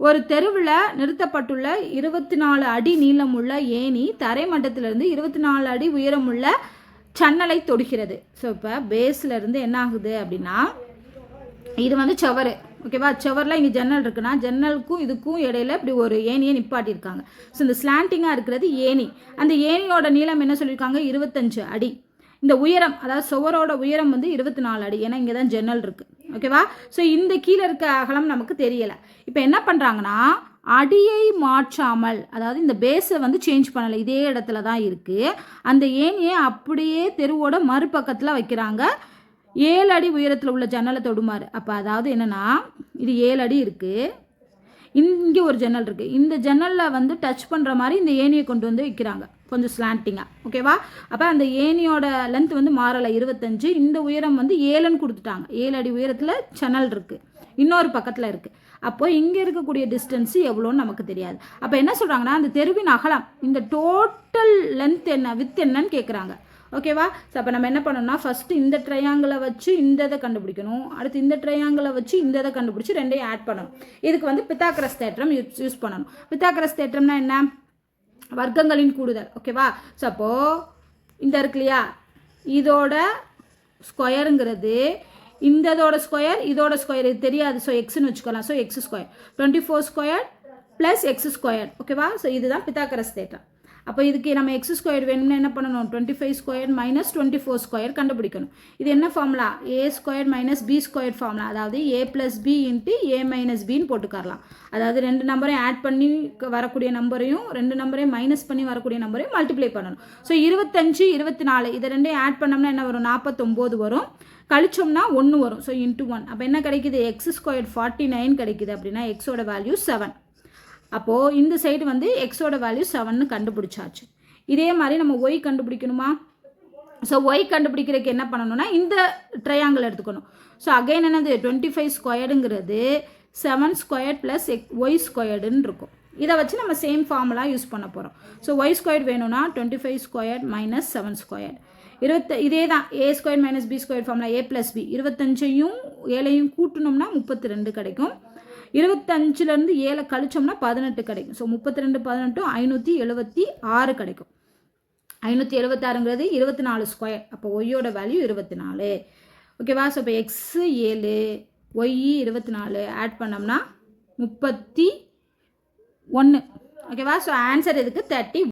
ஒரு தெருவில் நிறுத்தப்பட்டுள்ள 24 அடி நீளமுள்ள ஏணி தரை மட்டத்திலிருந்து 24 அடி உயரமுள்ள சன்னலை தொடுகிறது. ஸோ இப்போ பேஸில் இருந்து என்ன ஆகுது அப்படின்னா, இது வந்து சுவர், ஓகேவா? சுவரில் இங்கே ஜன்னல் இருக்குன்னா ஜன்னலுக்கும் இதுக்கும் இடையில இப்படி ஒரு ஏணியை நிப்பாட்டியிருக்காங்க. ஸோ இந்த ஸ்லாண்டிங்காக இருக்கிறது ஏணி. அந்த ஏணியோட நீளம் என்ன சொல்லியிருக்காங்க? 25 அடி. இந்த உயரம், அதாவது சுவரோட உயரம் வந்து 24 அடி. ஏன்னா இங்கே தான் ஜன்னல் இருக்குது, ஓகேவா? ஸோ இந்த கீழே இருக்க அகலம் நமக்கு தெரியலை. இப்போ என்ன பண்ணுறாங்கன்னா, அடியை மாற்றாமல், அதாவது இந்த பேஸை வந்து சேஞ்ச் பண்ணலை, இதே இடத்துல தான் இருக்குது. அந்த ஏணியை அப்படியே தெருவோட மறுபக்கத்தில் வைக்கிறாங்க. 7 அடி உயரத்தில் உள்ள ஜன்னலை தொடுமாறு. அப்போ அதாவது என்னென்னா, இது 7 அடி இருக்குது, இங்கே ஒரு ஜன்னல் இருக்குது. இந்த ஜன்னலில் வந்து டச் பண்ணுற மாதிரி இந்த ஏணியை கொண்டு வந்து வைக்கிறாங்க, கொஞ்சம் ஸ்லாண்டிங்காக, ஓகேவா? அப்போ அந்த ஏணியோட லென்த் வந்து மாறலை, 25. இந்த உயரம் வந்து 7ன்னு கொடுத்துட்டாங்க. 7 அடி உயரத்தில் ஜன்னல் இருக்குது, இன்னொரு பக்கத்தில் இருக்குது. அப்போ இங்கே இருக்கக்கூடிய டிஸ்டன்ஸு எவ்வளோன்னு நமக்கு தெரியாது. அப்போ என்ன சொல்கிறாங்கன்னா, அந்த தெருவின் அகலம், இந்த டோட்டல் லென்த் என்ன, வித் என்னன்னு கேட்குறாங்க, ஓகேவா? ஸோ அப்போ நம்ம என்ன பண்ணணும்னா, ஃபஸ்ட்டு இந்த ட்ரையாங்கிளை வச்சு இந்த இதை கண்டுபிடிக்கணும், அடுத்து இந்த ட்ரையாங்கிளை வச்சு இந்த இதை கண்டுபிடிச்சி ரெண்டையும் ஆட் பண்ணணும். இதுக்கு வந்து பித்தாகரஸ் தேற்றம் யூஸ் பண்ணணும். பித்தாகரஸ் தேற்றம்னா என்ன? வர்க்கங்களின் கூடுதல், ஓகேவா? ஸோ அப்போது இந்த இருக்கு இல்லையா, இதோட ஸ்கொயருங்கிறது இந்ததோட ஸ்கொயர், இதோட ஸ்கொயர், இது தெரியாது. ஸோ எக்ஸ்ன்னு வச்சுக்கலாம். So X square 24 square plus X square, ஓகேவா? ஸோ இதுதான் பித்தாகரஸ் தேற்றம். அப்போ இதுக்கு நம்ம எக்ஸ் ஸ்கொயர் வேணும்னா என்ன பண்ணணும்? 25 ஸ்கொயர் மைனஸ் 24 ஸ்கொயர் கண்டுபிடிக்கணும். இது என்ன formula? A square minus b square formula. அதாவது a plus b into a minus பின்னு போட்டுக்கரலாம். அதாவது 2 நம்பரையும் ஆட் பண்ணி வரக்கூடிய நம்பரையும் 2 நம்பரையும் மைனஸ் பண்ணி வரக்கூடிய நம்பரையும் மல்டிப்ளை பண்ணணும். ஸோ 25 24 இதை ரெண்டையும் ஆட் பண்ணோம்னா என்ன வரும்? 49 வரும். கழிச்சோம்னா 1 வரும். So into 1. அப்போ என்ன கிடைக்குது? எக்ஸ் ஸ்கொயர் 49 கிடைக்குது. அப்படின்னா எக்ஸோட வேல்யூ 7. அப்போது இந்த சைடு வந்து எக்ஸோட வேல்யூ 7ன்னு கண்டுபிடிச்சாச்சு. இதே மாதிரி நம்ம ஒய் கண்டுபிடிக்கணுமா? ஸோ ஒய் கண்டுபிடிக்கிறதுக்கு என்ன பண்ணணும்னா, இந்த ட்ரையாங்கிள் எடுத்துக்கணும். ஸோ அகைன் என்னது? 25 ஸ்கொயர்டுங்கிறது 7 ஸ்கொயர் ப்ளஸ் ஒய் ஸ்கொயர்டுன்னு இருக்கும். இதை வச்சு நம்ம சேம் ஃபார்முலா யூஸ் பண்ண போகிறோம். ஸோ ஒய் ஸ்கொயர் வேணும்னா 25 ஸ்கொயர் மைனஸ் 7 ஸ்கொயர் இதே தான் a square minus b square formula. A plus b 25யும் 7யும் கூட்டணும்னா 32 கிடைக்கும். 25லேருந்து 7 கழிச்சோம்னா 18 கிடைக்கும். ஸோ 32 18 576 கிடைக்கும். 576ங்கிறது 24 ஸ்கொயர். அப்போ ஒய்யோட வேல்யூ 24, ஓகேவா? ஸோ இப்போ எக்ஸு 7 ஒய் 24 ஆட் பண்ணோம்னா 31, ஓகேவா? ஸோ ஆன்சர் இதுக்கு 30.